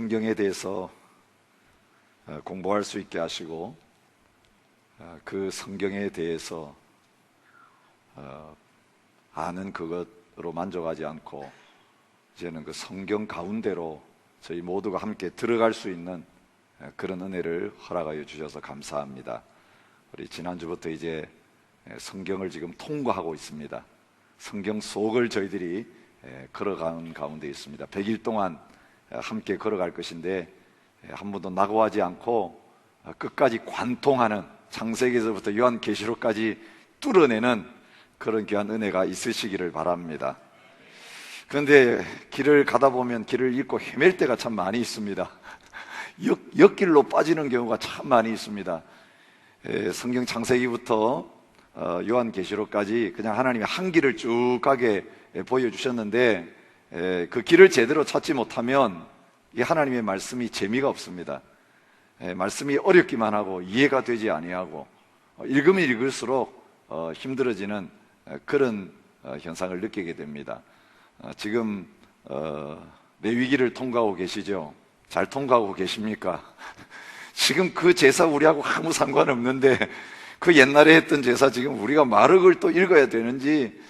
성경에 대해서 공부할 수 있게 하시고 그 성경에 대해서 아는 그것으로 만족하지 않고 이제는 그 성경 가운데로 저희 모두가 함께 들어갈 수 있는 그런 은혜를 허락하여 주셔서 감사합니다. 우리 지난주부터 이제 성경을 지금 통과하고 있습니다. 성경 속을 저희들이 걸어가는 가운데 있습니다. 100일 동안 함께 걸어갈 것인데 한 번도 낙오하지 않고 끝까지 관통하는 창세기에서부터 요한계시록까지 뚫어내는 그런 귀한 은혜가 있으시기를 바랍니다. 그런데 길을 가다 보면 길을 잃고 헤맬 때가 참 많이 있습니다. 역길로 빠지는 경우가 참 많이 있습니다. 성경 창세기부터 요한계시록까지 그냥 하나님이 한 길을 쭉 가게 보여주셨는데 그 길을 제대로 찾지 못하면 이 하나님의 말씀이 재미가 없습니다. 말씀이 어렵기만 하고 이해가 되지 아니하고 읽으면 읽을수록 힘들어지는 그런 현상을 느끼게 됩니다. 지금 레위기를 통과하고 계시죠? 잘 통과하고 계십니까? 지금 그 제사 우리하고 아무 상관없는데 그 옛날에 했던 제사 지금 우리가 마륵을 또 읽어야 되는지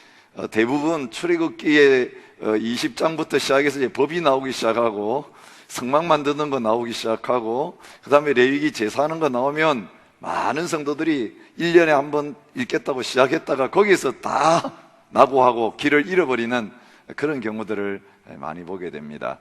대부분 출애굽기에 20장부터 시작해서 이제 법이 나오기 시작하고 성막 만드는 거 나오기 시작하고 그 다음에 레위기 제사하는 거 나오면 많은 성도들이 1년에 한 번 읽겠다고 시작했다가 거기서 다 낙오하고 길을 잃어버리는 그런 경우들을 많이 보게 됩니다.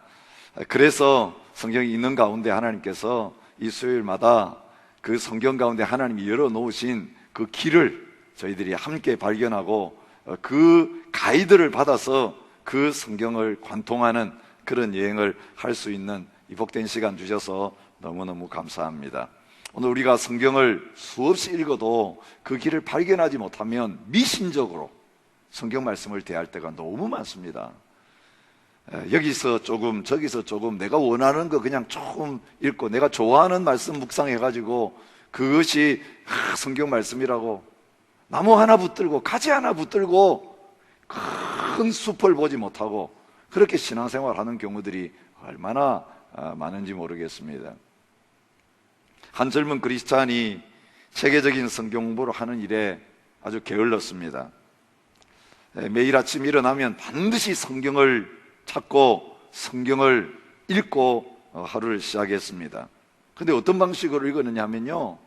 그래서 성경이 있는 가운데 하나님께서 이 수요일마다 그 성경 가운데 하나님이 열어놓으신 그 길을 저희들이 함께 발견하고 그 가이드를 받아서 그 성경을 관통하는 그런 여행을 할 수 있는 이 복된 시간 주셔서 너무너무 감사합니다. 오늘 우리가 성경을 수없이 읽어도 그 길을 발견하지 못하면 미신적으로 성경 말씀을 대할 때가 너무 많습니다. 여기서 조금 저기서 조금 내가 원하는 거 그냥 조금 읽고 내가 좋아하는 말씀 묵상해가지고 그것이 성경 말씀이라고 나무 하나 붙들고 가지 하나 붙들고 큰 숲을 보지 못하고 그렇게 신앙생활하는 경우들이 얼마나 많은지 모르겠습니다. 한 젊은 그리스찬이 체계적인 성경 공부를 하는 일에 아주 게을렀습니다. 매일 아침 일어나면 반드시 성경을 찾고 성경을 읽고 하루를 시작했습니다. 근데 어떤 방식으로 읽었느냐 하면요,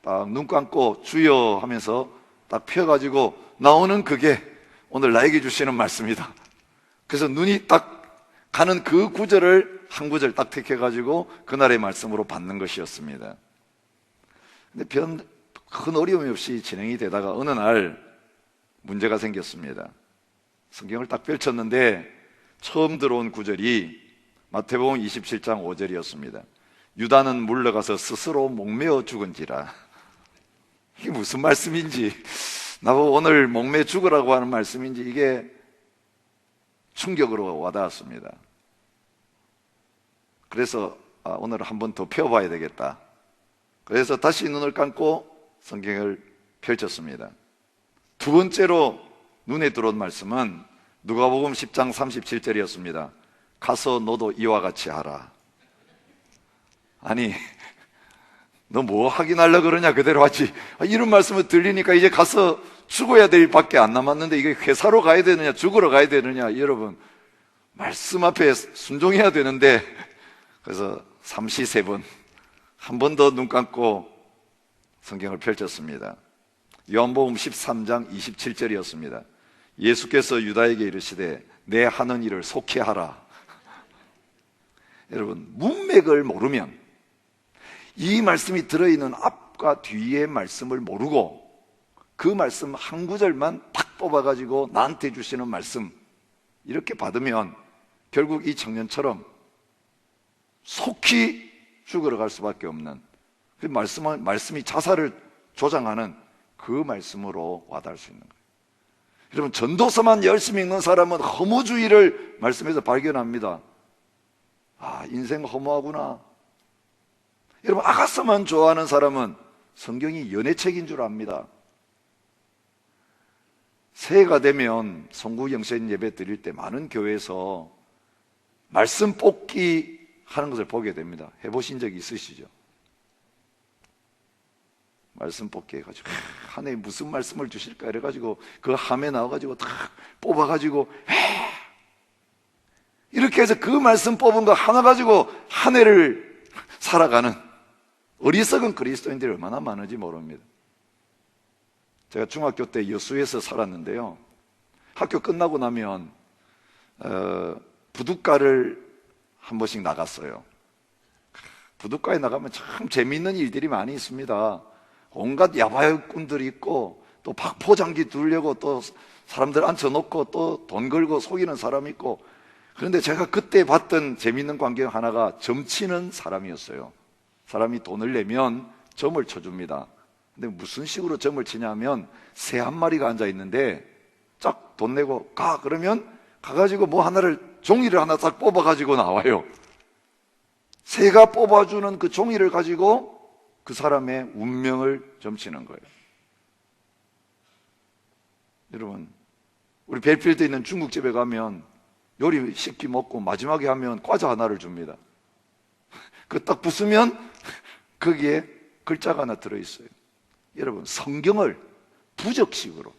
딱 눈 감고 주여 하면서 딱 펴가지고 나오는 그게 오늘 나에게 주시는 말씀이다. 그래서 눈이 딱 가는 그 구절을 한 구절 딱 택해가지고 그날의 말씀으로 받는 것이었습니다. 근데 큰 어려움이 없이 진행이 되다가 어느 날 문제가 생겼습니다. 성경을 딱 펼쳤는데 처음 들어온 구절이 마태복음 27장 5절이었습니다. 유다는 물러가서 스스로 목매어 죽은지라. 이게 무슨 말씀인지, 나보고 오늘 목매 죽으라고 하는 말씀인지 이게 충격으로 와닿았습니다. 그래서 오늘 한 번 더 펴봐야 되겠다. 그래서 다시 눈을 감고 성경을 펼쳤습니다. 두 번째로 눈에 들어온 말씀은 누가복음 10장 37절이었습니다. 가서 너도 이와 같이 하라. 아니, 너 뭐 확인하려고 그러냐, 그대로 하지. 이런 말씀을 들리니까 이제 가서 죽어야 될 밖에 안 남았는데 이게 회사로 가야 되느냐 죽으러 가야 되느냐, 여러분 말씀 앞에 순종해야 되는데, 그래서 삼시세번 한 번 더 눈 감고 성경을 펼쳤습니다. 요한복음 13장 27절이었습니다. 예수께서 유다에게 이르시되 내 하는 일을 속히 하라. 여러분, 문맥을 모르면, 이 말씀이 들어있는 앞과 뒤의 말씀을 모르고 그 말씀 한 구절만 탁 뽑아가지고 나한테 주시는 말씀 이렇게 받으면 결국 이 청년처럼 속히 죽으러 갈 수밖에 없는, 그 말씀이 자살을 조장하는 그 말씀으로 와닿을 수 있는 거예요. 여러분, 전도서만 열심히 읽는 사람은 허무주의를 말씀에서 발견합니다. 아, 인생 허무하구나. 여러분, 아가서만 좋아하는 사람은 성경이 연애책인 줄 압니다. 새해가 되면 송구 영신 예배 드릴 때 많은 교회에서 말씀 뽑기 하는 것을 보게 됩니다. 해보신 적이 있으시죠? 말씀 뽑기 해가지고 한 해에 무슨 말씀을 주실까 이래가지고 그 함에 나와가지고 탁 뽑아가지고 이렇게 해서 그 말씀 뽑은 거 하나 가지고 한 해를 살아가는 어리석은 그리스도인들이 얼마나 많은지 모릅니다. 제가 중학교 때 여수에서 살았는데요, 학교 끝나고 나면 부둣가를 한 번씩 나갔어요. 부둣가에 나가면 참 재미있는 일들이 많이 있습니다. 온갖 야바이꾼들이 있고, 또 박포장기 두려고 또 사람들 앉혀놓고 또 돈 걸고 속이는 사람이 있고. 그런데 제가 그때 봤던 재미있는 광경 하나가 점치는 사람이었어요. 사람이 돈을 내면 점을 쳐줍니다. 근데 무슨 식으로 점을 치냐면, 새 한 마리가 앉아 있는데 쫙 돈 내고 가 그러면 가가지고 뭐 하나를, 종이를 하나 딱 뽑아가지고 나와요. 새가 뽑아주는 그 종이를 가지고 그 사람의 운명을 점치는 거예요. 여러분, 우리 벨필드에 있는 중국집에 가면 요리 식기 먹고 마지막에 하면 과자 하나를 줍니다. 그 딱 부수면 거기에 글자가 하나 들어있어요. 여러분, 성경을 부적식으로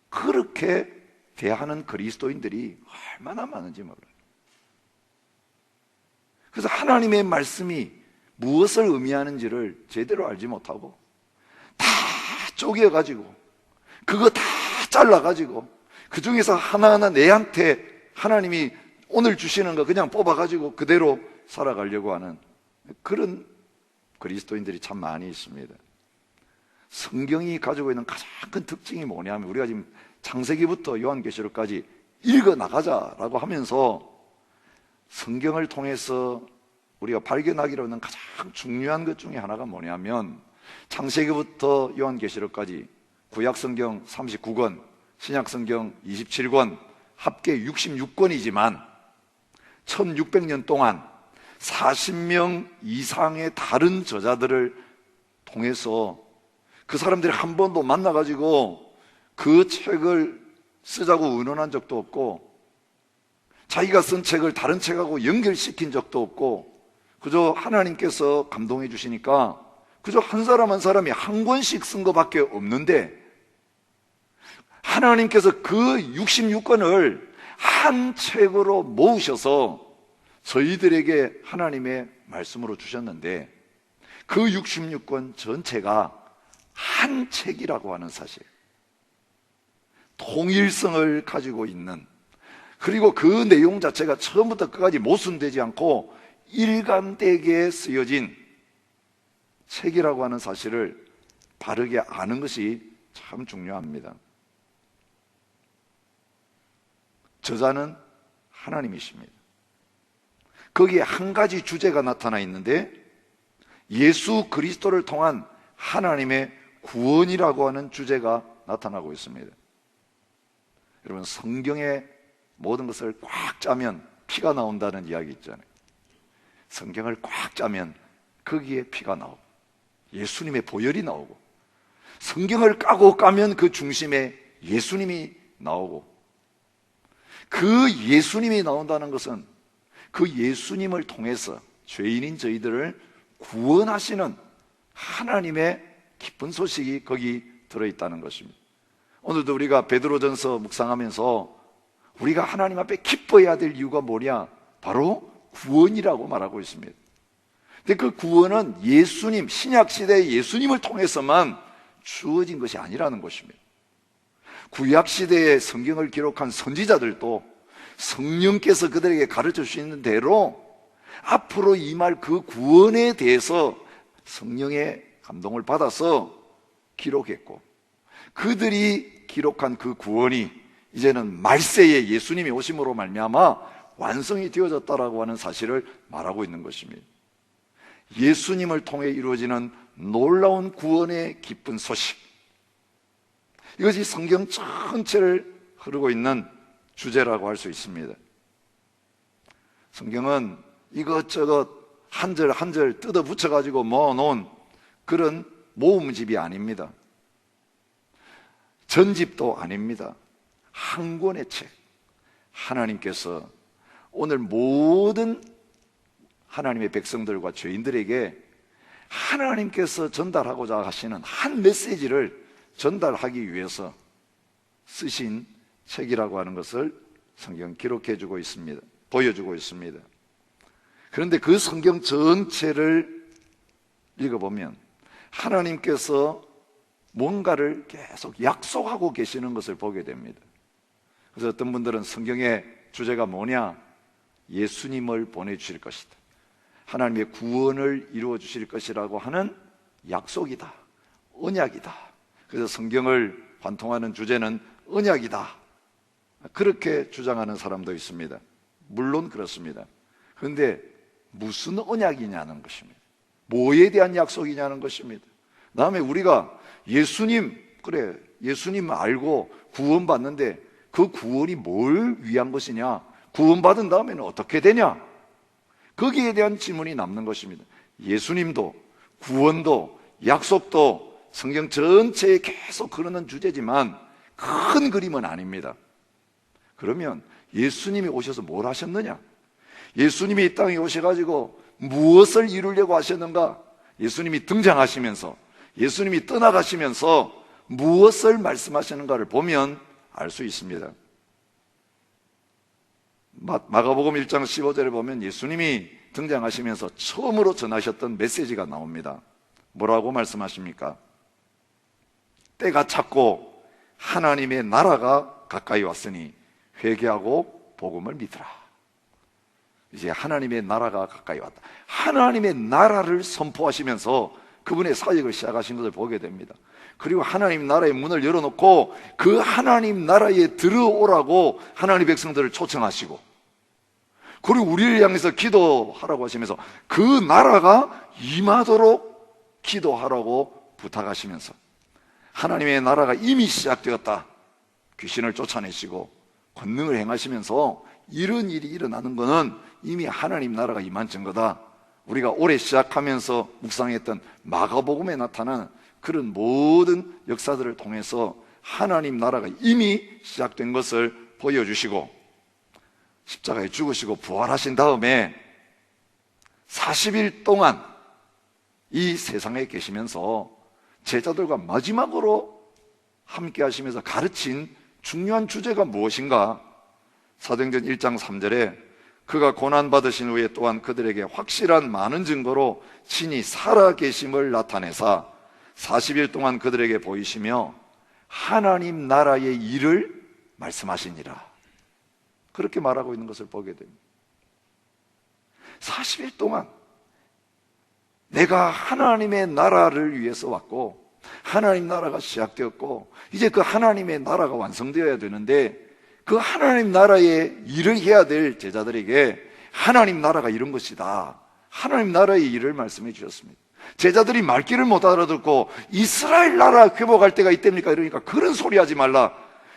그렇게 대하는 그리스도인들이 얼마나 많은지 몰라요. 그래서 하나님의 말씀이 무엇을 의미하는지를 제대로 알지 못하고 다 쪼개가지고 그거 다 잘라가지고 그 중에서 하나하나 내한테 하나님이 오늘 주시는 거 그냥 뽑아가지고 그대로 살아가려고 하는 그런 그리스도인들이 참 많이 있습니다. 성경이 가지고 있는 가장 큰 특징이 뭐냐면, 우리가 지금 창세기부터 요한계시록까지 읽어나가자라고 하면서 성경을 통해서 우리가 발견하기로 하는 가장 중요한 것 중에 하나가 뭐냐면, 창세기부터 요한계시록까지 구약성경 39권, 신약성경 27권, 합계 66권이지만 1600년 동안 40명 이상의 다른 저자들을 통해서 그 사람들이 한 번도 만나가지고 그 책을 쓰자고 의논한 적도 없고, 자기가 쓴 책을 다른 책하고 연결시킨 적도 없고, 그저 하나님께서 감동해 주시니까 그저 한 사람 한 사람이 한 권씩 쓴 것밖에 없는데, 하나님께서 그 66권을 한 책으로 모으셔서 저희들에게 하나님의 말씀으로 주셨는데, 그 66권 전체가 한 책이라고 하는 사실, 통일성을 가지고 있는, 그리고 그 내용 자체가 처음부터 끝까지 모순되지 않고 일관되게 쓰여진 책이라고 하는 사실을 바르게 아는 것이 참 중요합니다. 저자는 하나님이십니다. 거기에 한 가지 주제가 나타나 있는데, 예수 그리스도를 통한 하나님의 구원이라고 하는 주제가 나타나고 있습니다. 여러분, 성경의 모든 것을 꽉 짜면 피가 나온다는 이야기 있잖아요. 성경을 꽉 짜면 거기에 피가 나오고 예수님의 보혈이 나오고, 성경을 까고 까면 그 중심에 예수님이 나오고, 그 예수님이 나온다는 것은 그 예수님을 통해서 죄인인 저희들을 구원하시는 하나님의 기쁜 소식이 거기 들어있다는 것입니다. 오늘도 우리가 베드로전서 묵상하면서 우리가 하나님 앞에 기뻐해야 될 이유가 뭐냐? 바로 구원이라고 말하고 있습니다. 근데 그 구원은 예수님, 신약시대의 예수님을 통해서만 주어진 것이 아니라는 것입니다. 구약시대의 성경을 기록한 선지자들도 성령께서 그들에게 가르쳐 주시는 대로 앞으로 임할 그 구원에 대해서 성령의 감동을 받아서 기록했고, 그들이 기록한 그 구원이 이제는 말세에 예수님이 오심으로 말미암아 완성이 되어졌다라고 하는 사실을 말하고 있는 것입니다. 예수님을 통해 이루어지는 놀라운 구원의 기쁜 소식, 이것이 성경 전체를 흐르고 있는 주제라고 할 수 있습니다. 성경은 이것저것 한 절 한 절 뜯어 붙여가지고 모아놓은 그런 모음집이 아닙니다. 전집도 아닙니다. 한 권의 책, 하나님께서 오늘 모든 하나님의 백성들과 죄인들에게 하나님께서 전달하고자 하시는 한 메시지를 전달하기 위해서 쓰신 책이라고 하는 것을 성경 기록해주고 있습니다. 보여주고 있습니다. 그런데 그 성경 전체를 읽어보면 하나님께서 뭔가를 계속 약속하고 계시는 것을 보게 됩니다. 그래서 어떤 분들은 성경의 주제가 뭐냐? 예수님을 보내주실 것이다. 하나님의 구원을 이루어 주실 것이라고 하는 약속이다. 언약이다. 그래서 성경을 관통하는 주제는 언약이다. 그렇게 주장하는 사람도 있습니다. 물론 그렇습니다. 그런데 무슨 언약이냐는 것입니다. 뭐에 대한 약속이냐는 것입니다. 다음에 우리가 예수님, 그래, 예수님 알고 구원받는데 그 구원이 뭘 위한 것이냐? 구원받은 다음에는 어떻게 되냐? 거기에 대한 질문이 남는 것입니다. 예수님도 구원도 약속도 성경 전체에 계속 흐르는 주제지만 큰 그림은 아닙니다. 그러면 예수님이 오셔서 뭘 하셨느냐? 예수님이 이 땅에 오셔가지고 무엇을 이루려고 하셨는가? 예수님이 등장하시면서, 예수님이 떠나가시면서 무엇을 말씀하시는가를 보면 알 수 있습니다. 마가복음 1장 15절에 보면 예수님이 등장하시면서 처음으로 전하셨던 메시지가 나옵니다. 뭐라고 말씀하십니까? 때가 찼고 하나님의 나라가 가까이 왔으니 회개하고 복음을 믿으라. 이제 하나님의 나라가 가까이 왔다. 하나님의 나라를 선포하시면서 그분의 사역을 시작하신 것을 보게 됩니다. 그리고 하나님 나라의 문을 열어놓고 그 하나님 나라에 들어오라고 하나님 백성들을 초청하시고, 그리고 우리를 향해서 기도하라고 하시면서 그 나라가 임하도록 기도하라고 부탁하시면서 하나님의 나라가 이미 시작되었다. 귀신을 쫓아내시고 권능을 행하시면서 이런 일이 일어나는 것은 이미 하나님 나라가 임한 증거다. 우리가 올해 시작하면서 묵상했던 마가복음에 나타난 그런 모든 역사들을 통해서 하나님 나라가 이미 시작된 것을 보여주시고, 십자가에 죽으시고 부활하신 다음에 40일 동안 이 세상에 계시면서 제자들과 마지막으로 함께 하시면서 가르친 중요한 주제가 무엇인가? 사도행전 1장 3절에 그가 고난받으신 후에 또한 그들에게 확실한 많은 증거로 친히 살아계심을 나타내사 40일 동안 그들에게 보이시며 하나님 나라의 일을 말씀하시니라. 그렇게 말하고 있는 것을 보게 됩니다. 40일 동안 내가 하나님의 나라를 위해서 왔고 하나님 나라가 시작되었고 이제 그 하나님의 나라가 완성되어야 되는데 그 하나님 나라의 일을 해야 될 제자들에게 하나님 나라가 이런 것이다. 하나님 나라의 일을 말씀해 주셨습니다. 제자들이 말귀를 못 알아듣고 이스라엘 나라 회복할 때가 이때입니까? 이러니까 그런 소리 하지 말라.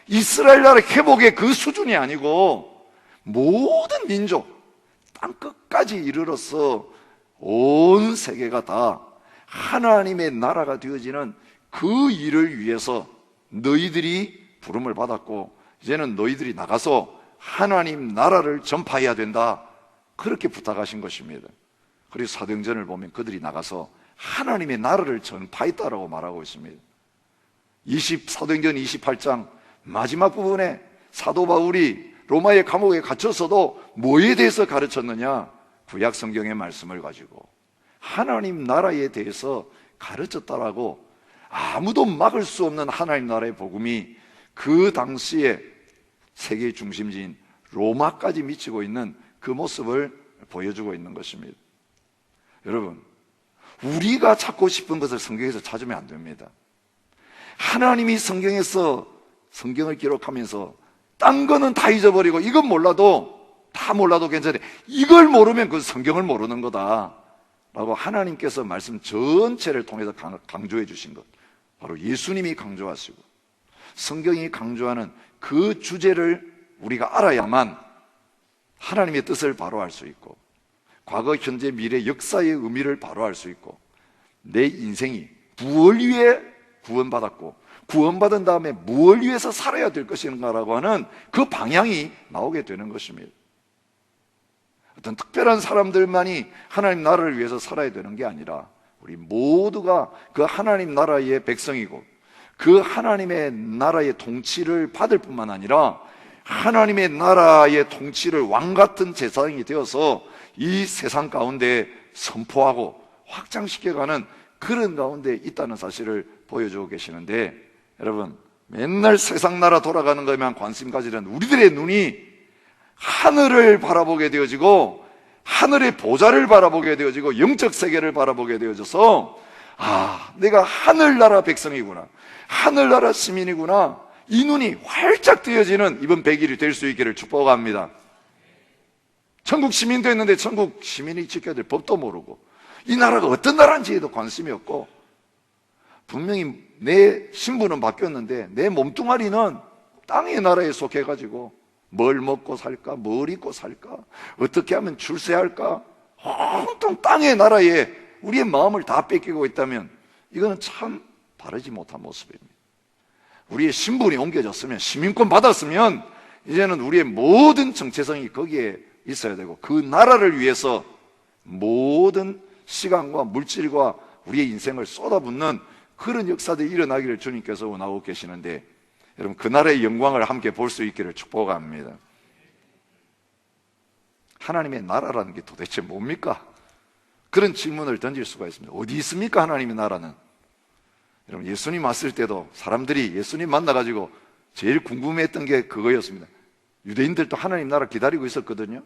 이스라엘 나라 회복의 그 수준이 아니고 모든 민족 땅끝까지 이르러서 온 세계가 다 하나님의 나라가 되어지는 그 일을 위해서 너희들이 부름을 받았고 이제는 너희들이 나가서 하나님 나라를 전파해야 된다. 그렇게 부탁하신 것입니다. 그리고 사도행전을 보면 그들이 나가서 하나님의 나라를 전파했다라고 말하고 있습니다. 사도행전 28장 마지막 부분에 사도 바울이 로마의 감옥에 갇혔어도 뭐에 대해서 가르쳤느냐? 구약 성경의 말씀을 가지고 하나님 나라에 대해서 가르쳤다라고, 아무도 막을 수 없는 하나님 나라의 복음이 그 당시에 세계의 중심지인 로마까지 미치고 있는 그 모습을 보여주고 있는 것입니다. 여러분, 우리가 찾고 싶은 것을 성경에서 찾으면 안 됩니다. 하나님이 성경에서 성경을 기록하면서 딴 거는 다 잊어버리고 이건 몰라도 다 몰라도 괜찮아. 이걸 모르면 그 성경을 모르는 거다 라고 하나님께서 말씀 전체를 통해서 강조해 주신 것, 바로 예수님이 강조하시고 성경이 강조하는 그 주제를 우리가 알아야만 하나님의 뜻을 바로 알 수 있고 과거, 현재, 미래, 역사의 의미를 바로 알 수 있고 내 인생이 무엇을 위해 구원받았고 구원받은 다음에 무엇을 위해서 살아야 될 것인가라고 하는 그 방향이 나오게 되는 것입니다. 어떤 특별한 사람들만이 하나님 나라를 위해서 살아야 되는 게 아니라 우리 모두가 그 하나님 나라의 백성이고 그 하나님의 나라의 통치를 받을 뿐만 아니라 하나님의 나라의 통치를 왕같은 제사장이 되어서 이 세상 가운데 선포하고 확장시켜가는 그런 가운데 있다는 사실을 보여주고 계시는데, 여러분, 맨날 세상 나라 돌아가는 것에만 관심 가지는 우리들의 눈이 하늘을 바라보게 되어지고 하늘의 보좌를 바라보게 되어지고 영적 세계를 바라보게 되어져서, 아, 내가 하늘나라 백성이구나, 하늘나라 시민이구나, 이 눈이 활짝 뜨여지는 이번 100일이 될 수 있기를 축복합니다. 천국 시민도 했는데 천국 시민이 지켜야 될 법도 모르고 이 나라가 어떤 나라인지에도 관심이 없고, 분명히 내 신분은 바뀌었는데 내 몸뚱아리는 땅의 나라에 속해가지고 뭘 먹고 살까, 뭘 입고 살까, 어떻게 하면 출세할까, 온통 땅의 나라에 우리의 마음을 다 뺏기고 있다면 이거는 참 바르지 못한 모습입니다. 우리의 신분이 옮겨졌으면, 시민권 받았으면 이제는 우리의 모든 정체성이 거기에 있어야 되고 그 나라를 위해서 모든 시간과 물질과 우리의 인생을 쏟아붓는 그런 역사들이 일어나기를 주님께서 원하고 계시는데, 여러분, 그 나라의 영광을 함께 볼 수 있기를 축복합니다. 하나님의 나라라는 게 도대체 뭡니까? 그런 질문을 던질 수가 있습니다. 어디 있습니까, 하나님의 나라는? 여러분, 예수님 왔을 때도 사람들이 예수님 만나가지고 제일 궁금해했던 게 그거였습니다. 유대인들도 하나님 나라 기다리고 있었거든요.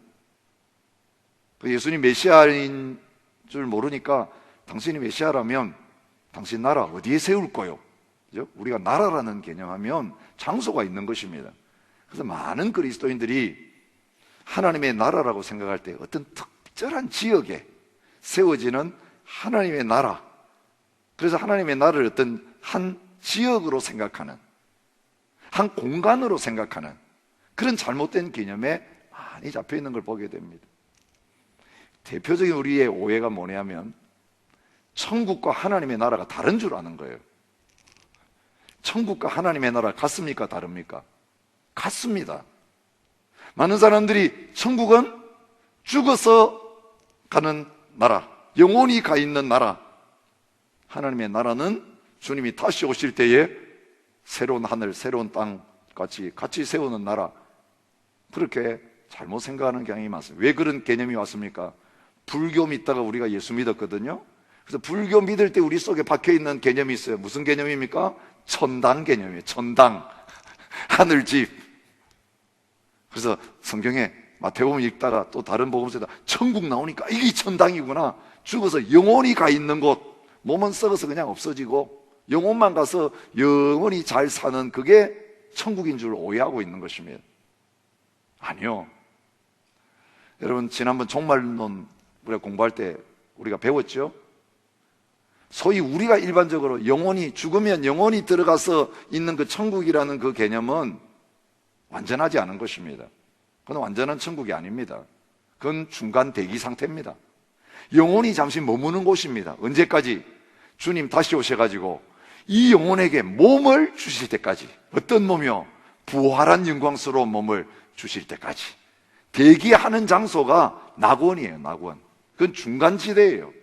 예수님 메시아인 줄 모르니까 당신이 메시아라면 당신 나라 어디에 세울 거요? 그죠? 우리가 나라라는 개념하면 장소가 있는 것입니다. 그래서 많은 그리스도인들이 하나님의 나라라고 생각할 때 어떤 특별한 지역에 세워지는 하나님의 나라, 그래서 하나님의 나라를 어떤 한 지역으로 생각하는, 한 공간으로 생각하는 그런 잘못된 개념에 많이 잡혀 있는 걸 보게 됩니다. 대표적인 우리의 오해가 뭐냐면 천국과 하나님의 나라가 다른 줄 아는 거예요. 천국과 하나님의 나라 같습니까? 다릅니까? 같습니다. 많은 사람들이 천국은 죽어서 가는 나라, 영원히 가 있는 나라, 하나님의 나라는 주님이 다시 오실 때에 새로운 하늘, 새로운 땅 같이 세우는 나라, 그렇게 잘못 생각하는 경향이 많습니다. 왜 그런 개념이 왔습니까? 불교 믿다가 우리가 예수 믿었거든요. 그래서 불교 믿을 때 우리 속에 박혀있는 개념이 있어요. 무슨 개념입니까? 천당 개념이에요. 천당, 하늘집. 그래서 성경에 마태복음 읽다가 또 다른 복음서에다 천국 나오니까 이게 천당이구나, 죽어서 영원히 가 있는 곳, 몸은 썩어서 그냥 없어지고 영혼만 가서 영원히 잘 사는 그게 천국인 줄 오해하고 있는 것입니다. 아니요. 여러분, 지난번 종말론 우리가 공부할 때 우리가 배웠죠? 소위 우리가 일반적으로 영혼이 죽으면 영혼이 들어가서 있는 그 천국이라는 그 개념은 완전하지 않은 것입니다. 그건 완전한 천국이 아닙니다. 그건 중간 대기 상태입니다. 영혼이 잠시 머무는 곳입니다. 언제까지? 주님 다시 오셔가지고 이 영혼에게 몸을 주실 때까지. 어떤 몸이요? 부활한 영광스러운 몸을 주실 때까지. 대기하는 장소가 낙원이에요. 낙원. 그건 중간지대예요.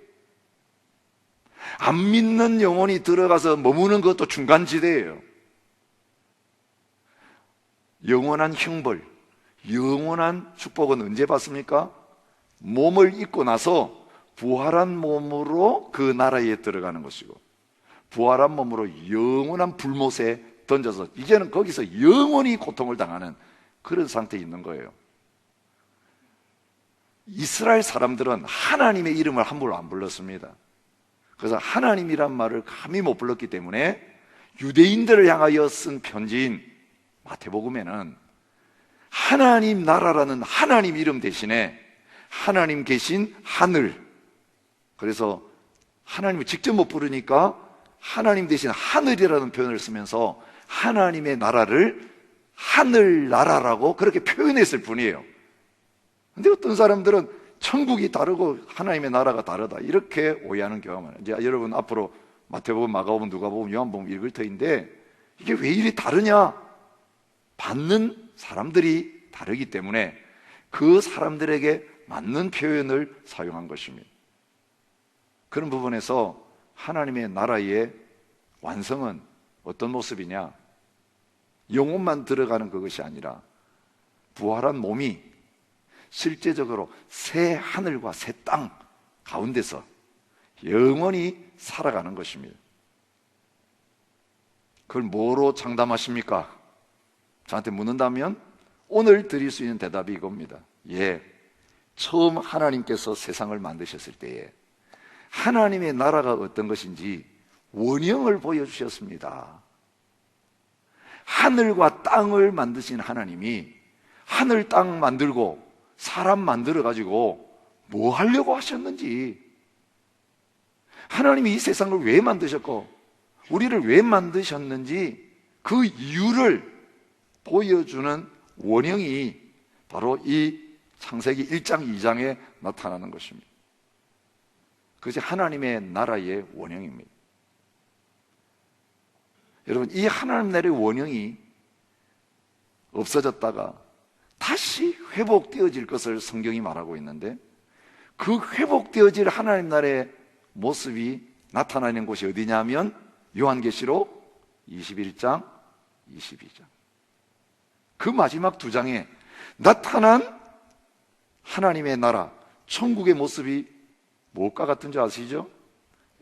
안 믿는 영혼이 들어가서 머무는 것도 중간지대예요. 영원한 형벌, 영원한 축복은 언제 받습니까? 몸을 입고 나서 부활한 몸으로 그 나라에 들어가는 것이고, 부활한 몸으로 영원한 불못에 던져서 이제는 거기서 영원히 고통을 당하는 그런 상태에 있는 거예요. 이스라엘 사람들은 하나님의 이름을 함부로 안 불렀습니다. 그래서 하나님이란 말을 감히 못 불렀기 때문에 유대인들을 향하여 쓴 편지인 마태복음에는 하나님 나라라는 하나님 이름 대신에 하나님 계신 하늘, 그래서 하나님을 직접 못 부르니까 하나님 대신 하늘이라는 표현을 쓰면서 하나님의 나라를 하늘나라라고 그렇게 표현했을 뿐이에요. 근데 어떤 사람들은 천국이 다르고 하나님의 나라가 다르다 이렇게 오해하는 경우가 많아요. 이제 여러분 앞으로 마태복음, 마가복음, 누가복음, 요한복음 읽을 터인데 이게 왜 이리 다르냐? 받는 사람들이 다르기 때문에 그 사람들에게 맞는 표현을 사용한 것입니다. 그런 부분에서 하나님의 나라의 완성은 어떤 모습이냐? 영혼만 들어가는 그것이 아니라 부활한 몸이 실제적으로 새 하늘과 새 땅 가운데서 영원히 살아가는 것입니다. 그걸 뭐로 장담하십니까? 저한테 묻는다면 오늘 드릴 수 있는 대답이 이겁니다. 예, 처음 하나님께서 세상을 만드셨을 때에 하나님의 나라가 어떤 것인지 원형을 보여주셨습니다. 하늘과 땅을 만드신 하나님이 하늘 땅 만들고 사람 만들어가지고 뭐 하려고 하셨는지, 하나님이 이 세상을 왜 만드셨고 우리를 왜 만드셨는지 그 이유를 보여주는 원형이 바로 이 창세기 1장 2장에 나타나는 것입니다. 그것이 하나님의 나라의 원형입니다. 여러분, 이 하나님 나라의 원형이 없어졌다가 다시 회복되어질 것을 성경이 말하고 있는데, 그 회복되어질 하나님 나라의 모습이 나타나는 곳이 어디냐면 요한계시록 21장, 22장. 그 마지막 두 장에 나타난 하나님의 나라, 천국의 모습이 무엇과 같은 줄 아시죠?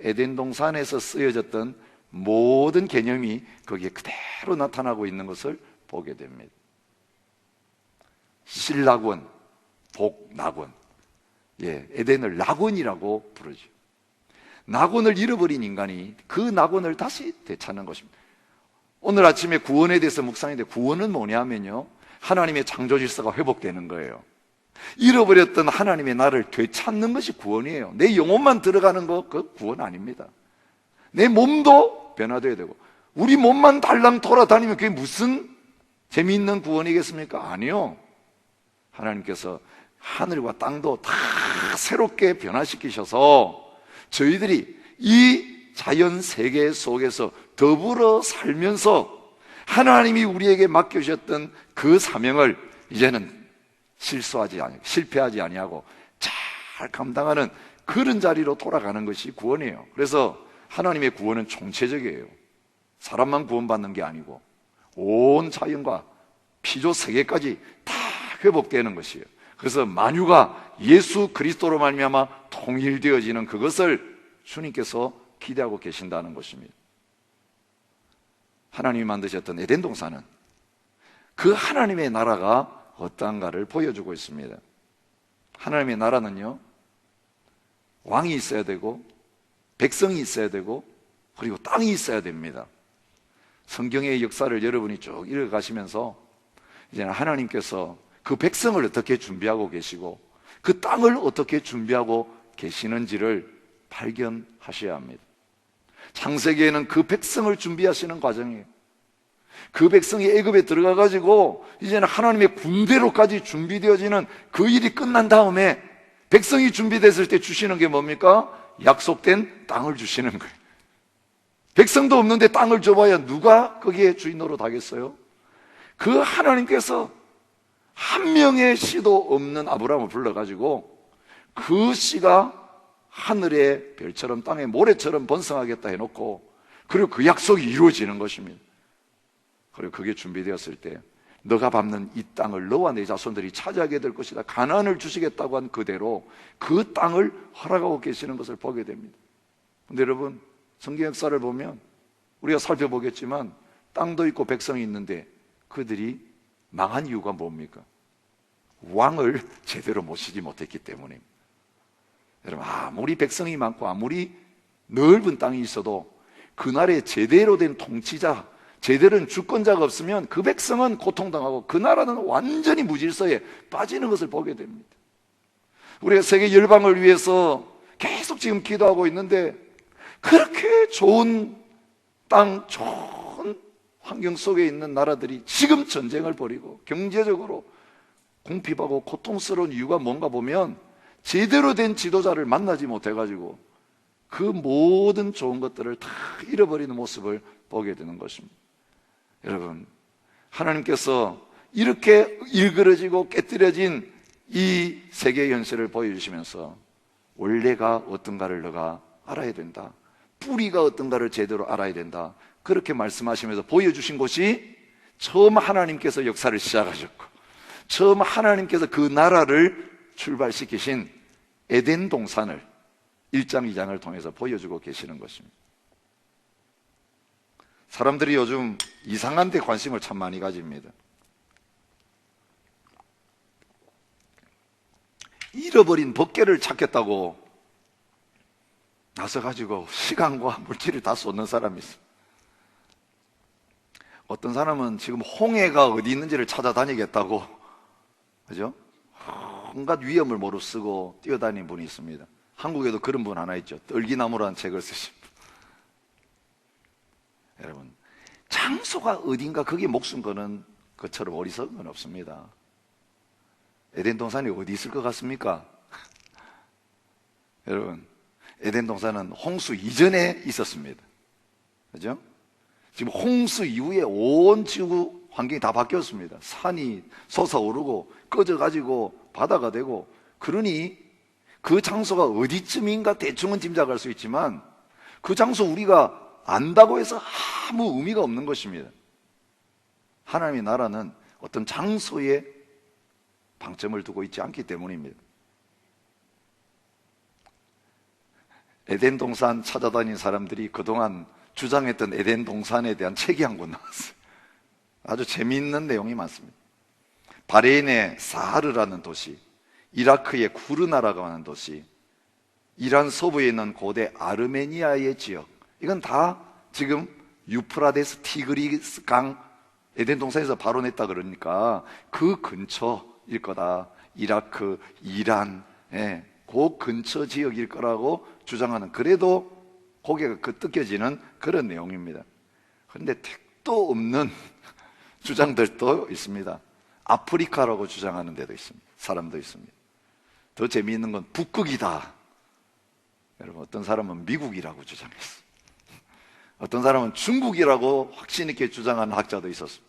에덴 동산에서 쓰여졌던 모든 개념이 거기에 그대로 나타나고 있는 것을 보게 됩니다. 신락원, 복낙원. 예, 에덴을 낙원이라고 부르죠. 낙원을 잃어버린 인간이 그 낙원을 다시 되찾는 것입니다. 오늘 아침에 구원에 대해서 묵상했는데, 구원은 뭐냐면요, 하나님의 창조 질서가 회복되는 거예요. 잃어버렸던 하나님의 나를 되찾는 것이 구원이에요. 내 영혼만 들어가는 거, 그 구원 아닙니다. 내 몸도 변화되어야 되고, 우리 몸만 달랑 돌아다니면 그게 무슨 재미있는 구원이겠습니까? 아니요. 하나님께서 하늘과 땅도 다 새롭게 변화시키셔서 저희들이 이 자연 세계 속에서 더불어 살면서 하나님이 우리에게 맡겨주셨던 그 사명을 이제는 실패하지 아니하고 잘 감당하는 그런 자리로 돌아가는 것이 구원이에요. 그래서 하나님의 구원은 총체적이에요. 사람만 구원받는 게 아니고 온 자연과 피조 세계까지 다 회복되는 것이에요. 그래서 만유가 예수 그리스도로 말미암아 통일되어지는 그것을 주님께서 기대하고 계신다는 것입니다. 하나님이 만드셨던 에덴 동산은 그 하나님의 나라가 어떠한가를 보여주고 있습니다. 하나님의 나라는요, 왕이 있어야 되고 백성이 있어야 되고 그리고 땅이 있어야 됩니다. 성경의 역사를 여러분이 쭉 읽어가시면서 이제는 하나님께서 그 백성을 어떻게 준비하고 계시고 그 땅을 어떻게 준비하고 계시는지를 발견하셔야 합니다. 창세기에는 그 백성을 준비하시는 과정이에요. 그 백성이 애굽에 들어가 가지고 이제는 하나님의 군대로까지 준비되어지는 그 일이 끝난 다음에 백성이 준비됐을 때 주시는 게 뭡니까? 약속된 땅을 주시는 거예요. 백성도 없는데 땅을 줘봐야 누가 거기에 주인 노릇 하겠어요? 그 하나님께서 한 명의 씨도 없는 아브라함을 불러가지고 그 씨가 하늘의 별처럼 땅의 모래처럼 번성하겠다 해놓고, 그리고 그 약속이 이루어지는 것입니다. 그리고 그게 준비되었을 때 너가 밟는 이 땅을 너와 내 자손들이 차지하게 될 것이다, 가나안을 주시겠다고 한 그대로 그 땅을 허락하고 계시는 것을 보게 됩니다. 근데 여러분, 성경 역사를 보면 우리가 살펴보겠지만 땅도 있고 백성이 있는데 그들이 망한 이유가 뭡니까? 왕을 제대로 모시지 못했기 때문입니다. 여러분, 아무리 백성이 많고 아무리 넓은 땅이 있어도 그날에 제대로 된 통치자, 제대로 된 주권자가 없으면 그 백성은 고통당하고 그 나라는 완전히 무질서에 빠지는 것을 보게 됩니다. 우리가 세계 열방을 위해서 계속 지금 기도하고 있는데 그렇게 좋은 땅, 좋은 환경 속에 있는 나라들이 지금 전쟁을 벌이고 경제적으로 궁핍하고 고통스러운 이유가 뭔가 보면 제대로 된 지도자를 만나지 못해가지고 그 모든 좋은 것들을 다 잃어버리는 모습을 보게 되는 것입니다. 여러분, 하나님께서 이렇게 일그러지고 깨뜨려진 이 세계의 현실을 보여주시면서 원래가 어떤가를 너가 알아야 된다, 뿌리가 어떤가를 제대로 알아야 된다, 그렇게 말씀하시면서 보여주신 곳이 처음 하나님께서 역사를 시작하셨고 처음 하나님께서 그 나라를 출발시키신 에덴 동산을 1장 2장을 통해서 보여주고 계시는 것입니다. 사람들이 요즘 이상한 데 관심을 참 많이 가집니다. 잃어버린 법궤를 찾겠다고 나서가지고 시간과 물질을 다 쏟는 사람이 있어요. 어떤 사람은 지금 홍해가 어디 있는지를 찾아다니겠다고, 그죠? 온갖 위험을 무릅쓰고 뛰어다니는 분이 있습니다. 한국에도 그런 분 하나 있죠. 떨기나무라는 책을 쓰신 분. 여러분, 장소가 어딘가 거기에 목숨 거는 것처럼 어리석은 건 없습니다. 에덴 동산이 어디 있을 것 같습니까? 여러분, 에덴 동산은 홍수 이전에 있었습니다. 그죠? 지금 홍수 이후에 온 지구 환경이 다 바뀌었습니다. 산이 솟아오르고 꺼져가지고 바다가 되고, 그러니 그 장소가 어디쯤인가 대충은 짐작할 수 있지만 그 장소 우리가 안다고 해서 아무 의미가 없는 것입니다. 하나님의 나라는 어떤 장소에 방점을 두고 있지 않기 때문입니다. 에덴 동산 찾아다닌 사람들이 그동안 주장했던 에덴 동산에 대한 책이 한 권 나왔어요. 아주 재미있는 내용이 많습니다. 바레인의 사하르라는 도시, 이라크의 구르나라고 하는 도시, 이란 서부에 있는 고대 아르메니아의 지역, 이건 다 지금 유프라데스 티그리스 강 에덴 동산에서 바로 냈다 그러니까 그 근처일 거다. 이라크, 이란, 그 근처 지역일 거라고 주장하는, 그래도 고개가 끄덕여지는 그런 내용입니다. 그런데 택도 없는 주장들도 있습니다. 아프리카라고 주장하는 데도 있습니다. 사람도 있습니다. 더 재미있는 건 북극이다. 여러분, 어떤 사람은 미국이라고 주장했어요. 어떤 사람은 중국이라고 확신 있게 주장하는 학자도 있었습니다.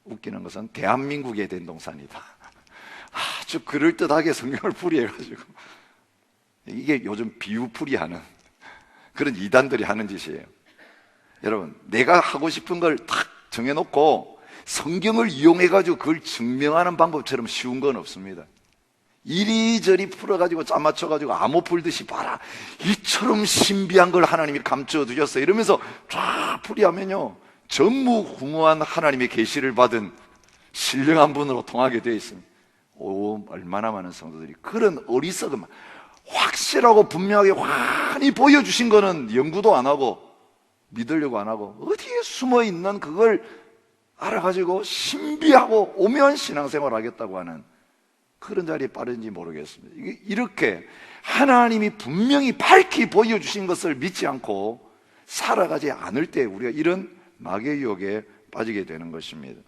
웃기는 것은 대한민국의 에덴 동산이다. 아주 그럴듯하게 성경을 풀이해가지고, 이게 요즘 비유풀이하는 그런 이단들이 하는 짓이에요. 여러분, 내가 하고 싶은 걸 탁 정해놓고 성경을 이용해가지고 그걸 증명하는 방법처럼 쉬운 건 없습니다. 이리저리 풀어가지고 짜맞춰가지고 암호 풀듯이 봐라, 이처럼 신비한 걸 하나님이 감춰 두셨어 이러면서 쫙 풀이하면요, 전무후무한 하나님의 계시를 받은 신령한 분으로 통하게 되어 있습니다. 오, 얼마나 많은 성도들이 그런 어리석음, 확실하고 분명하게 환히 보여주신 거는 연구도 안 하고 믿으려고 안 하고 어디에 숨어있는 그걸 알아가지고 신비하고 오묘한 신앙생활을 하겠다고 하는 그런 자리에 빠른지 모르겠습니다. 이렇게 하나님이 분명히 밝히 보여주신 것을 믿지 않고 살아가지 않을 때 우리가 이런 마귀의 유혹에 빠지게 되는 것입니다.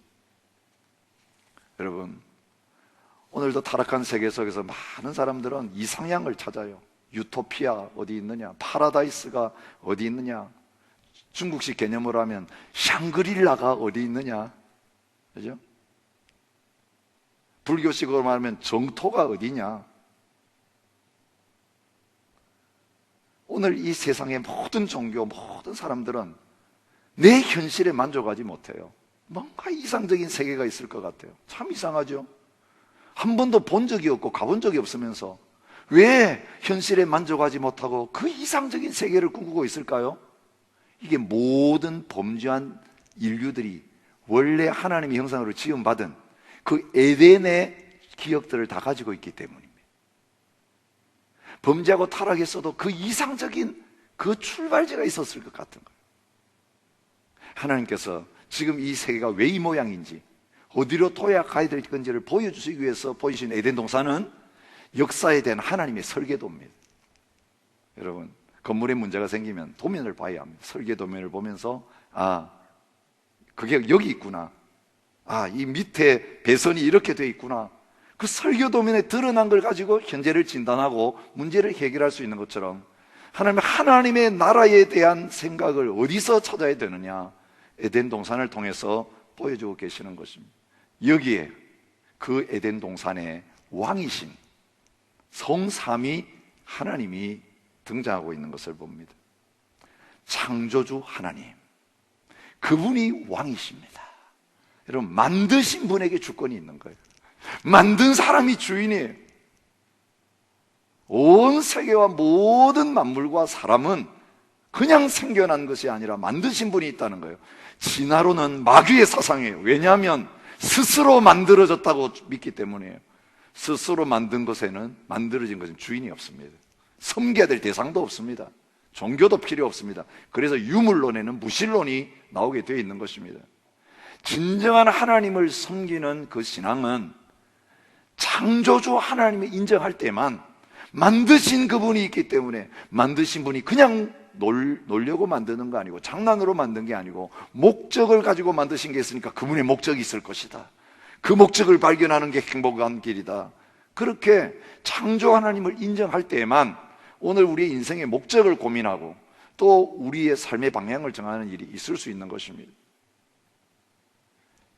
여러분, 오늘도 타락한 세계 속에서 많은 사람들은 이상향을 찾아요. 유토피아 어디 있느냐, 파라다이스가 어디 있느냐, 중국식 개념으로 하면 샹그릴라가 어디 있느냐, 그죠? 불교식으로 말하면 정토가 어디냐. 오늘 이 세상의 모든 종교, 모든 사람들은 내 현실에 만족하지 못해요. 뭔가 이상적인 세계가 있을 것 같아요. 참 이상하죠? 한 번도 본 적이 없고 가본 적이 없으면서 왜 현실에 만족하지 못하고 그 이상적인 세계를 꿈꾸고 있을까요? 이게 모든 범죄한 인류들이 원래 하나님의 형상으로 지음받은 그 에덴의 기억들을 다 가지고 있기 때문입니다. 범죄하고 타락했어도 그 이상적인 그 출발지가 있었을 것 같은 거예요. 하나님께서 지금 이 세계가 왜 이 모양인지, 어디로 도약해야 될 건지를 보여주시기 위해서 보이신 에덴 동산은 역사에 대한 하나님의 설계도입니다. 여러분, 건물에 문제가 생기면 도면을 봐야 합니다. 설계도면을 보면서 그게 여기 있구나, 이 밑에 배선이 이렇게 돼 있구나, 그 설계도면에 드러난 걸 가지고 현재를 진단하고 문제를 해결할 수 있는 것처럼 하나님의 나라에 대한 생각을 어디서 찾아야 되느냐, 에덴 동산을 통해서 보여주고 계시는 것입니다. 여기에 그 에덴 동산의 왕이신 성삼위 하나님이 등장하고 있는 것을 봅니다. 창조주 하나님, 그분이 왕이십니다. 여러분, 만드신 분에게 주권이 있는 거예요. 만든 사람이 주인이에요. 온 세계와 모든 만물과 사람은 그냥 생겨난 것이 아니라 만드신 분이 있다는 거예요. 진화론은 마귀의 사상이에요. 왜냐하면 스스로 만들어졌다고 믿기 때문이에요. 스스로 만든 것에는, 만들어진 것은 주인이 없습니다. 섬겨야 될 대상도 없습니다. 종교도 필요 없습니다. 그래서 유물론에는 무신론이 나오게 되어 있는 것입니다. 진정한 하나님을 섬기는 그 신앙은 창조주 하나님을 인정할 때만, 만드신 그분이 있기 때문에, 만드신 분이 그냥 놀려고 만드는 거 아니고, 장난으로 만든 게 아니고 목적을 가지고 만드신 게 있으니까 그분의 목적이 있을 것이다. 그 목적을 발견하는 게 행복한 길이다. 그렇게 창조 하나님을 인정할 때에만 오늘 우리의 인생의 목적을 고민하고 또 우리의 삶의 방향을 정하는 일이 있을 수 있는 것입니다.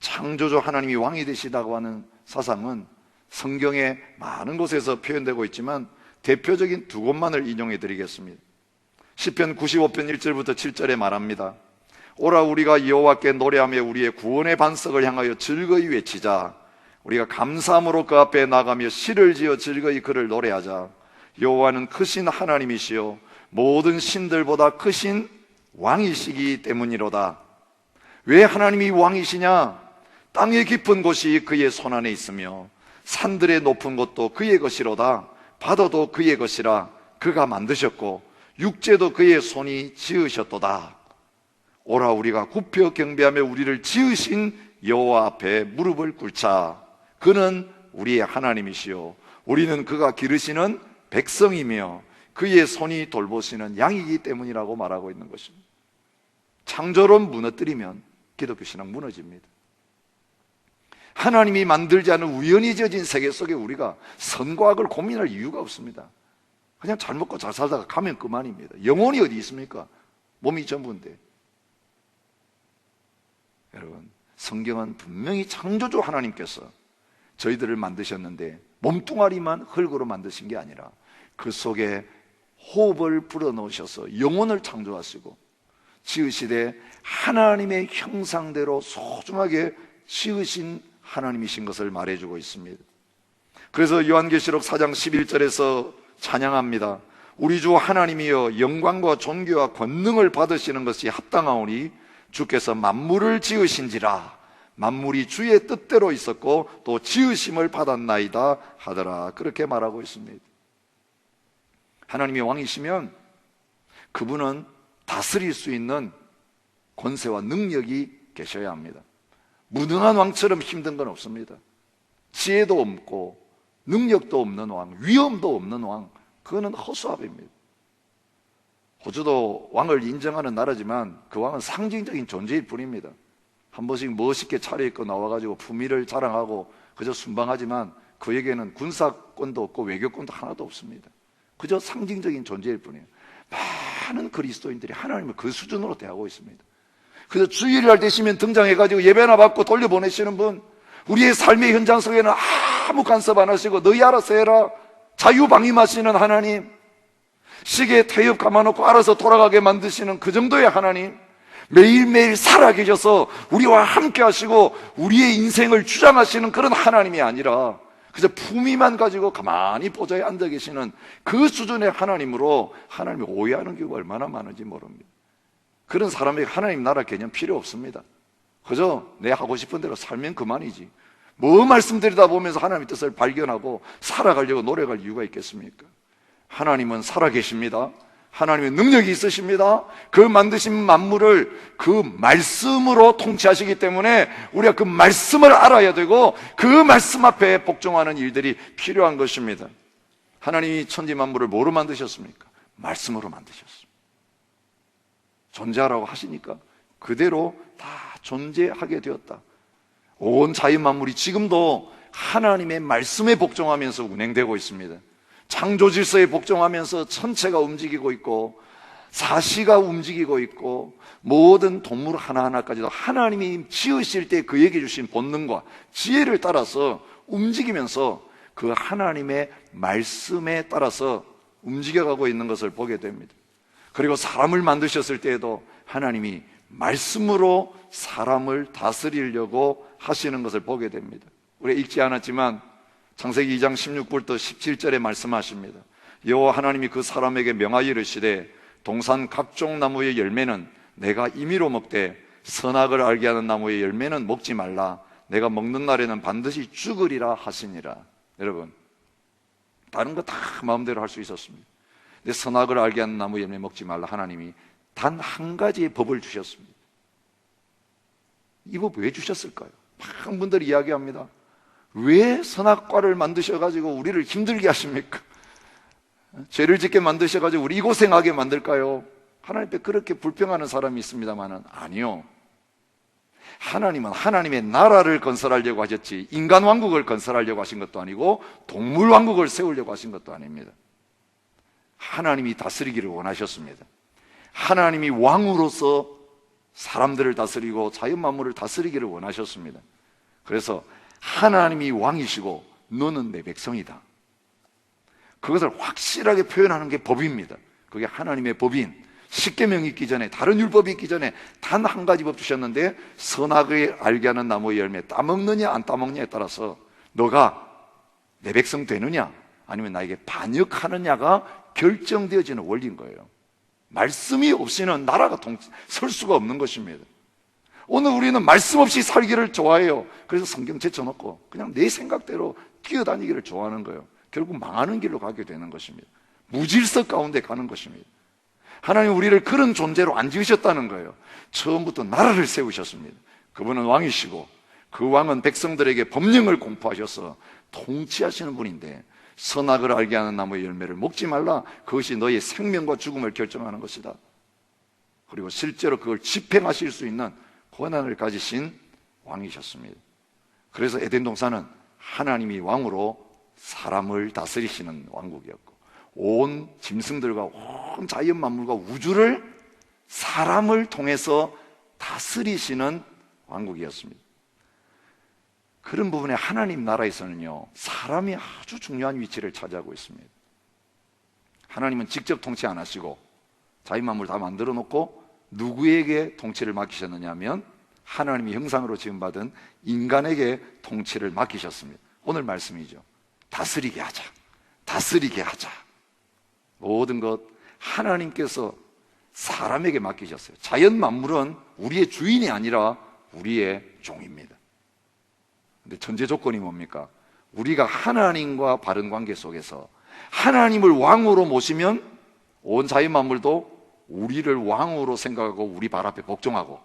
창조주 하나님이 왕이 되시다고 하는 사상은 성경에 많은 곳에서 표현되고 있지만 대표적인 두 곳만을 인용해 드리겠습니다. 시편 95편 1절부터 7절에 말합니다. 오라, 우리가 여호와께 노래하며 우리의 구원의 반석을 향하여 즐거이 외치자. 우리가 감사함으로 그 앞에 나가며 시를 지어 즐거이 그를 노래하자. 여호와는 크신 하나님이시요 모든 신들보다 크신 왕이시기 때문이로다. 왜 하나님이 왕이시냐? 땅의 깊은 곳이 그의 손안에 있으며 산들의 높은 곳도 그의 것이로다. 바다도 그의 것이라. 그가 만드셨고 육재도 그의 손이 지으셨도다. 오라, 우리가 굽혀 경배하며 우리를 지으신 여호와 앞에 무릎을 꿇자. 그는 우리의 하나님이시요 우리는 그가 기르시는 백성이며 그의 손이 돌보시는 양이기 때문이라고 말하고 있는 것입니다. 창조론 무너뜨리면 기독교 신앙 무너집니다. 하나님이 만들지 않은 우연히 지어진 세계 속에 우리가 선과 악을 고민할 이유가 없습니다. 그냥 잘 먹고 잘 살다가 가면 그만입니다. 영혼이 어디 있습니까? 몸이 전부인데. 여러분, 성경은 분명히 창조주 하나님께서 저희들을 만드셨는데 몸뚱아리만 흙으로 만드신 게 아니라 그 속에 호흡을 불어넣으셔서 영혼을 창조하시고 지으시되 하나님의 형상대로 소중하게 지으신 하나님이신 것을 말해주고 있습니다. 그래서 요한계시록 4장 11절에서 찬양합니다. 우리 주 하나님이여 영광과 존귀와 권능을 받으시는 것이 합당하오니 주께서 만물을 지으신지라. 만물이 주의 뜻대로 있었고 또 지으심을 받았나이다 하더라. 그렇게 말하고 있습니다. 하나님이 왕이시면 그분은 다스릴 수 있는 권세와 능력이 계셔야 합니다. 무능한 왕처럼 힘든 건 없습니다. 지혜도 없고 능력도 없는 왕, 위엄도 없는 왕, 그거는 허수아비입니다. 호주도 왕을 인정하는 나라지만 그 왕은 상징적인 존재일 뿐입니다. 한 번씩 멋있게 차려입고 나와가지고 품위를 자랑하고 그저 순방하지만 그에게는 군사권도 없고 외교권도 하나도 없습니다. 그저 상징적인 존재일 뿐이에요. 많은 그리스도인들이 하나님을 그 수준으로 대하고 있습니다. 그래서 주일날 되시면 등장해가지고 예배나 받고 돌려보내시는 분, 우리의 삶의 현장 속에는 아무 간섭 안 하시고 너희 알아서 해라 자유방임하시는 하나님, 시계에 태엽 감아놓고 알아서 돌아가게 만드시는 그 정도의 하나님, 매일매일 살아계셔서 우리와 함께 하시고 우리의 인생을 주장하시는 그런 하나님이 아니라 그저 품위만 가지고 가만히 보좌에 앉아 계시는 그 수준의 하나님으로 하나님을 오해하는 경우가 얼마나 많은지 모릅니다. 그런 사람에게 하나님 나라 개념 필요 없습니다. 그저 내 하고 싶은 대로 살면 그만이지 뭐 말씀드리다 보면서 하나님의 뜻을 발견하고 살아가려고 노력할 이유가 있겠습니까? 하나님은 살아계십니다. 하나님의 능력이 있으십니다. 그 만드신 만물을 그 말씀으로 통치하시기 때문에 우리가 그 말씀을 알아야 되고 그 말씀 앞에 복종하는 일들이 필요한 것입니다. 하나님이 천지 만물을 뭐로 만드셨습니까? 말씀으로 만드셨습니다. 존재하라고 하시니까 그대로 다 존재하게 되었다. 온 자연 만물이 지금도 하나님의 말씀에 복종하면서 운행되고 있습니다. 창조 질서에 복종하면서 천체가 움직이고 있고 사시가 움직이고 있고 모든 동물 하나하나까지도 하나님이 지으실 때 그에게 주신 본능과 지혜를 따라서 움직이면서 그 하나님의 말씀에 따라서 움직여가고 있는 것을 보게 됩니다. 그리고 사람을 만드셨을 때에도 하나님이 말씀으로 사람을 다스리려고 하시는 것을 보게 됩니다. 우리 읽지 않았지만 창세기 2장 16절부터 17절에 말씀하십니다. 여호와 하나님이 그 사람에게 명하여 이르시되 동산 각종 나무의 열매는 내가 임의로 먹되 선악을 알게 하는 나무의 열매는 먹지 말라. 내가 먹는 날에는 반드시 죽으리라 하시니라. 여러분, 다른 거 다 마음대로 할 수 있었습니다. 근데 선악을 알게 하는 나무 열매 먹지 말라. 하나님이 단 한 가지의 법을 주셨습니다. 이 법 왜 주셨을까요? 많은 분들이 이야기합니다. 왜 선악과를 만드셔가지고 우리를 힘들게 하십니까? 죄를 짓게 만드셔가지고 우리 고생하게 만들까요? 하나님 앞에 그렇게 불평하는 사람이 있습니다만은 아니요. 하나님은 하나님의 나라를 건설하려고 하셨지 인간 왕국을 건설하려고 하신 것도 아니고 동물 왕국을 세우려고 하신 것도 아닙니다. 하나님이 다스리기를 원하셨습니다. 하나님이 왕으로서 사람들을 다스리고 자연 만물을 다스리기를 원하셨습니다. 그래서 하나님이 왕이시고 너는 내 백성이다. 그것을 확실하게 표현하는 게 법입니다. 그게 하나님의 법인 십계명이 있기 전에, 다른 율법이 있기 전에 단 한 가지 법 주셨는데 선악을 알게 하는 나무의 열매 따먹느냐 안 따먹느냐에 따라서 너가 내 백성 되느냐 아니면 나에게 반역하느냐가 결정되어지는 원리인 거예요. 말씀이 없이는 나라가 설 수가 없는 것입니다. 오늘 우리는 말씀 없이 살기를 좋아해요. 그래서 성경 제쳐놓고 그냥 내 생각대로 뛰어다니기를 좋아하는 거예요. 결국 망하는 길로 가게 되는 것입니다. 무질서 가운데 가는 것입니다. 하나님 우리를 그런 존재로 안 지으셨다는 거예요. 처음부터 나라를 세우셨습니다. 그분은 왕이시고 그 왕은 백성들에게 법령을 공포하셔서 통치하시는 분인데 선악을 알게 하는 나무의 열매를 먹지 말라. 그것이 너의 생명과 죽음을 결정하는 것이다. 그리고 실제로 그걸 집행하실 수 있는 권한을 가지신 왕이셨습니다. 그래서 에덴 동산은 하나님이 왕으로 사람을 다스리시는 왕국이었고 온 짐승들과 온 자연 만물과 우주를 사람을 통해서 다스리시는 왕국이었습니다. 그런 부분에 하나님 나라에서는요 사람이 아주 중요한 위치를 차지하고 있습니다. 하나님은 직접 통치 안 하시고 자연 만물 다 만들어 놓고 누구에게 통치를 맡기셨느냐 하면 하나님의 형상으로 지음받은 인간에게 통치를 맡기셨습니다. 오늘 말씀이죠. 다스리게 하자. 다스리게 하자. 모든 것 하나님께서 사람에게 맡기셨어요. 자연 만물은 우리의 주인이 아니라 우리의 종입니다. 근데 전제 조건이 뭡니까? 우리가 하나님과 바른 관계 속에서 하나님을 왕으로 모시면 온 자연 만물도 우리를 왕으로 생각하고 우리 발 앞에 복종하고,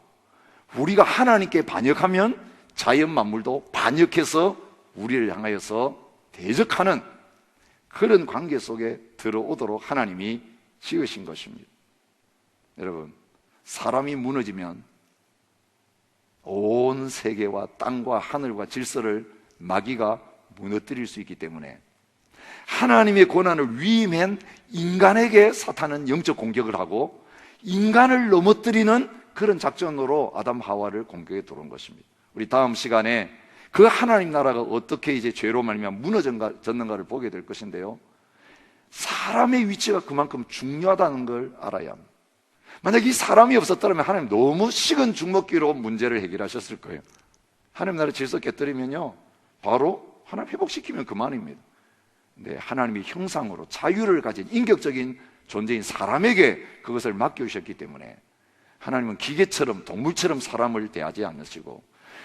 우리가 하나님께 반역하면 자연 만물도 반역해서 우리를 향하여서 대적하는 그런 관계 속에 들어오도록 하나님이 지으신 것입니다. 여러분, 사람이 무너지면 온 세계와 땅과 하늘과 질서를 마귀가 무너뜨릴 수 있기 때문에 하나님의 권한을 위임한 인간에게 사탄은 영적 공격을 하고 인간을 넘어뜨리는 그런 작전으로 아담 하와를 공격에 들어온 것입니다. 우리 다음 시간에 그 하나님 나라가 어떻게 이제 죄로 말미암아 무너졌는가를 보게 될 것인데요, 사람의 위치가 그만큼 중요하다는 걸 알아야 합니다. 만약 이 사람이 없었다면 하나님 너무 식은 죽 먹기로 문제를 해결하셨을 거예요. 하나님 나라 질서 깨뜨리면요 바로 하나님 회복시키면 그만입니다. 근데 하나님의 형상으로 자유를 가진 인격적인 존재인 사람에게 그것을 맡겨주셨기 때문에 하나님은 기계처럼 동물처럼 사람을 대하지 않으시고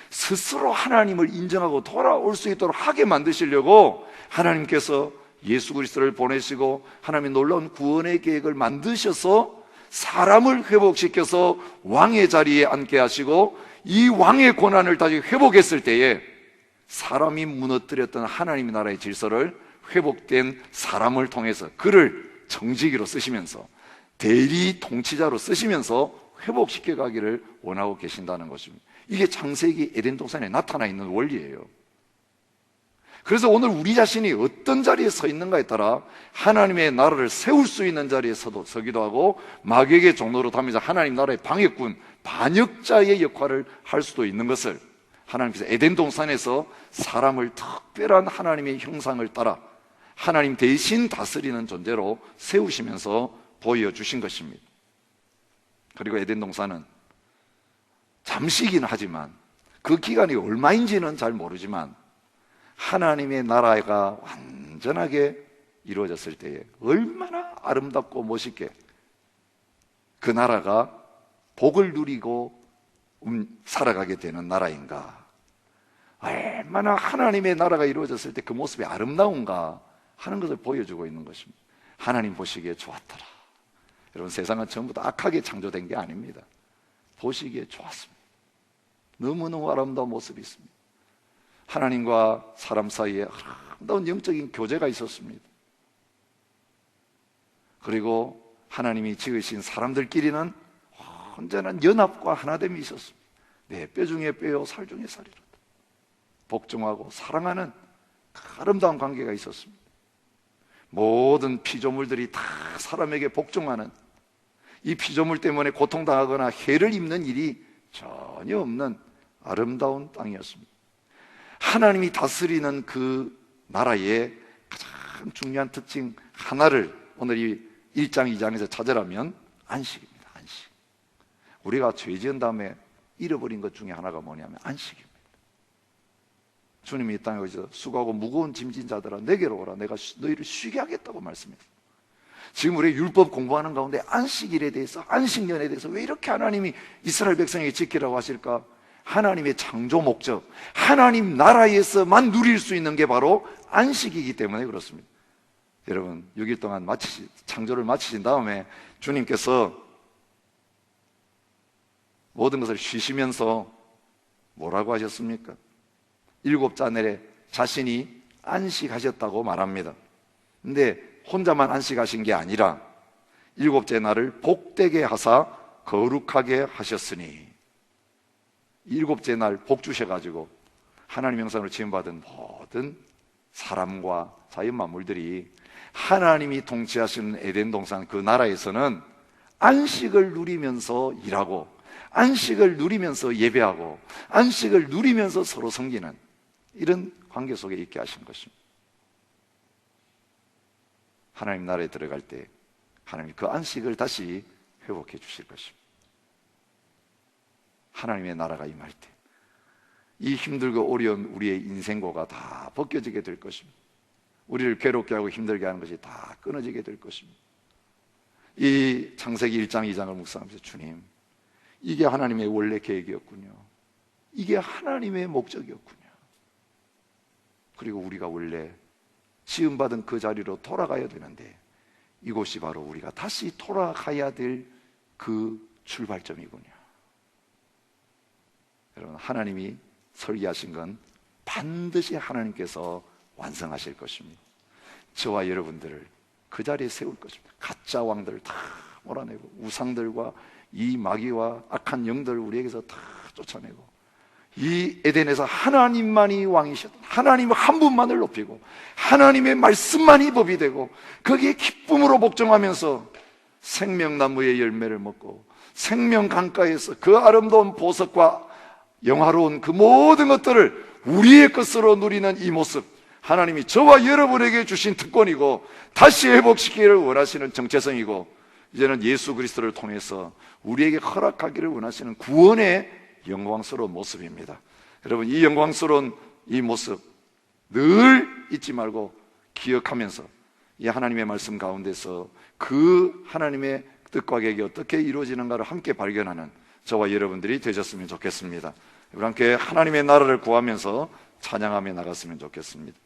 스스로 하나님을 인정하고 돌아올 수 있도록 하게 만드시려고 하나님께서 예수 그리스도를 보내시고 하나님의 놀라운 구원의 계획을 만드셔서 사람을 회복시켜서 왕의 자리에 앉게 하시고, 이 왕의 권한을 다시 회복했을 때에 사람이 무너뜨렸던 하나님의 나라의 질서를 회복된 사람을 통해서 그를 정직이로 쓰시면서 대리 통치자로 쓰시면서 회복시켜 가기를 원하고 계신다는 것입니다. 이게 창세기 에덴 동산에 나타나 있는 원리예요. 그래서 오늘 우리 자신이 어떤 자리에 서 있는가에 따라 하나님의 나라를 세울 수 있는 자리에 서기도 하고 마귀에게 종로로 다니면서 하나님 나라의 방해꾼, 반역자의 역할을 할 수도 있는 것을 하나님께서 에덴 동산에서 사람을 특별한 하나님의 형상을 따라 하나님 대신 다스리는 존재로 세우시면서 보여주신 것입니다. 그리고 에덴 동산은 잠시긴 하지만 그 기간이 얼마인지는 잘 모르지만 하나님의 나라가 완전하게 이루어졌을 때에 얼마나 아름답고 멋있게 그 나라가 복을 누리고 살아가게 되는 나라인가, 얼마나 하나님의 나라가 이루어졌을 때 그 모습이 아름다운가 하는 것을 보여주고 있는 것입니다. 하나님 보시기에 좋았더라. 여러분, 세상은 전부 다 악하게 창조된 게 아닙니다. 보시기에 좋았습니다. 너무너무 아름다운 모습이 있습니다. 하나님과 사람 사이에 아름다운 영적인 교제가 있었습니다. 그리고 하나님이 지으신 사람들끼리는 언제나 연합과 하나됨이 있었습니다. 내 뼈 중에 뼈요 살 중에 살이로다. 복종하고 사랑하는 아름다운 관계가 있었습니다. 모든 피조물들이 다 사람에게 복종하는, 이 피조물 때문에 고통당하거나 해를 입는 일이 전혀 없는 아름다운 땅이었습니다. 하나님이 다스리는 그 나라의 가장 중요한 특징 하나를 오늘 이 1장 2장에서 찾으라면 안식입니다. 안식. 우리가 죄 지은 다음에 잃어버린 것 중에 하나가 뭐냐면 안식입니다. 주님이 이 땅에 오셔서 수고하고 무거운 짐진 자들아 내게로 오라, 내가 너희를 쉬게 하겠다고 말씀했어요. 지금 우리 율법 공부하는 가운데 안식일에 대해서, 안식년에 대해서 왜 이렇게 하나님이 이스라엘 백성에게 지키라고 하실까? 하나님의 창조 목적, 하나님 나라에서만 누릴 수 있는 게 바로 안식이기 때문에 그렇습니다. 여러분, 6일 동안 창조를 마치신 다음에 주님께서 모든 것을 쉬시면서 뭐라고 하셨습니까? 7째 날에 자신이 안식하셨다고 말합니다. 근데 혼자만 안식하신 게 아니라 7째 날을 복되게 하사 거룩하게 하셨으니, 7째 날 복 주셔가지고 하나님 형상으로 지음받은 모든 사람과 자연 만물들이 하나님이 통치하시는 에덴 동산 그 나라에서는 안식을 누리면서 일하고, 안식을 누리면서 예배하고, 안식을 누리면서 서로 섬기는 이런 관계 속에 있게 하신 것입니다. 하나님 나라에 들어갈 때 하나님이 그 안식을 다시 회복해 주실 것입니다. 하나님의 나라가 임할 때 이 힘들고 어려운 우리의 인생고가 다 벗겨지게 될 것입니다. 우리를 괴롭게 하고 힘들게 하는 것이 다 끊어지게 될 것입니다. 이 창세기 1장 2장을 묵상하면서 주님, 이게 하나님의 원래 계획이었군요. 이게 하나님의 목적이었군요. 그리고 우리가 원래 지음받은 그 자리로 돌아가야 되는데 이곳이 바로 우리가 다시 돌아가야 될 그 출발점이군요. 여러분, 하나님이 설계하신 건 반드시 하나님께서 완성하실 것입니다. 저와 여러분들을 그 자리에 세울 것입니다. 가짜 왕들을 다 몰아내고 우상들과 이 마귀와 악한 영들을 우리에게서 다 쫓아내고, 이 에덴에서 하나님만이 왕이셨던 하나님 한 분만을 높이고 하나님의 말씀만이 법이 되고 거기에 기쁨으로 복종하면서 생명나무의 열매를 먹고 생명 강가에서 그 아름다운 보석과 영화로운 그 모든 것들을 우리의 것으로 누리는 이 모습, 하나님이 저와 여러분에게 주신 특권이고 다시 회복시키기를 원하시는 정체성이고, 이제는 예수 그리스도를 통해서 우리에게 허락하기를 원하시는 구원의 영광스러운 모습입니다. 여러분, 이 영광스러운 이 모습 늘 잊지 말고 기억하면서 이 하나님의 말씀 가운데서 그 하나님의 뜻과 계획이 어떻게 이루어지는가를 함께 발견하는 저와 여러분들이 되셨으면 좋겠습니다. 우리 함께 하나님의 나라를 구하면서 찬양하며 나갔으면 좋겠습니다.